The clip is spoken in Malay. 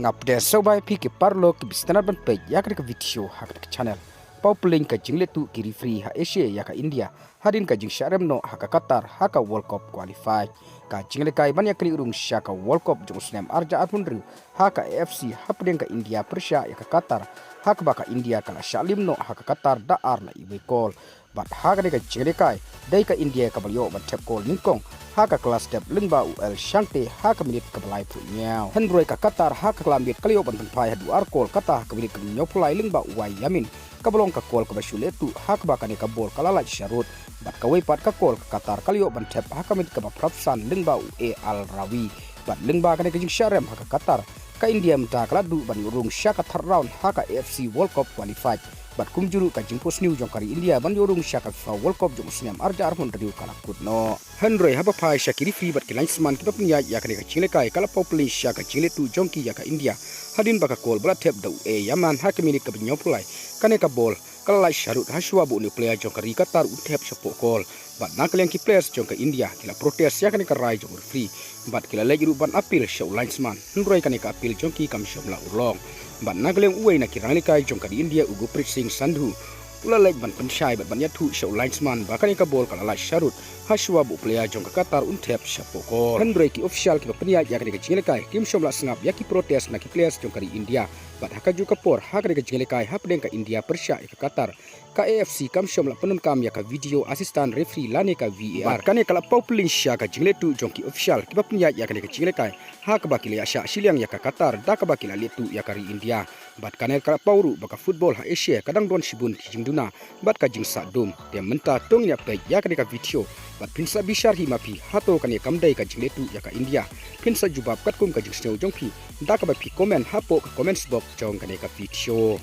ngapde sobai pi ke parlo ke bistanar ban peit yak ke video hak ke channel pyllein ka jinglehtuh kiri free ha Asia ya ka India hadin ka jing sharem no ha ka Qatar ha ka World Cup qualify ka jingle kai ban yakli urung sha ka World Cup jong snem arja atundru ha ka AFC hapden ka India persha ya ka Qatar ha ka ba ka India kala shalim no ha ka Qatar da ar la ibe kol bat ha ka jingle kai dai ka India ka balyo ban tep kol ningkong ha ka kelas step lengba UL shangte ha ka minit ka balai pu nyau hendroi ka Qatar ha ka klamit kalio ban pai hadu arkol kata ka minit ka nyopulai lengba uai yamin kabolong ka kol ka bashuletu ha ka bakane ka bol kalala sharut bat ka weipat ka kol ka Qatar kalio ban tep ha ka minit ka prapsan lengba UA al rawi bat lengba ka jing sharem ha ka Qatar ka India mta kaladu ban urung sha ka third round ha ka AFC World Cup qualified bat kumjuru ka jingpos new jongkari India ban urung sha ka FIFA World Cup jong snem arja arhon riu kala kutno hendroi haba pai shakiri free bat kilansman kita punya ya ka jingle kai kala pyllein sha ka jinglehtuh jongki ya ka India hadin baka kol bala tep dau yaman ha ka minit ka nyopulai kane ka bol kala sharut haswa bu nuclear jongkari Qatar utep sepo kol bat nakaleng ki players jongka India kila protes ya kane ka rai jong free bat kila lagi ban apil show linesman hendroi kane ka apil jongki kam shomla ulong bat nakaleng uai na kirang likai jongka di India ugu Prit Singh Sandhu ula lek ban pensyai bat ban yathu show linesman bakane ka bol kala sharut haswa bu player jongka Qatar untep sepo kol hendroi ki official ki peniat ya kane ka jingle kai kim shomla sengap ya ki protes na ki players jongka di India bat hakaju ka por ha kane ka jingle kai hapden ka India persya ka Qatar ka AFC kam shomla penum kam ya ka video assistant referee lane ka VAR kane kala pyllein sha ka jinglehtuh jongki official ki peniat ya kane ka jingle kai ha ka bakile ya sha siliang ya ka Qatar da ka bakila letu ya kari India bat kane kala pauru baka football ha Asia kadang don sibun jingduna bat ka jing sadum te menta tong ya pe ya kane ka video bat pinsa bishar himapi hato kane kamdai ka jinglehtuh ya ka India pinsa jubab katkum ka jing snew jongpi da ka ba pi comment hapo ka comments box jong kane ka video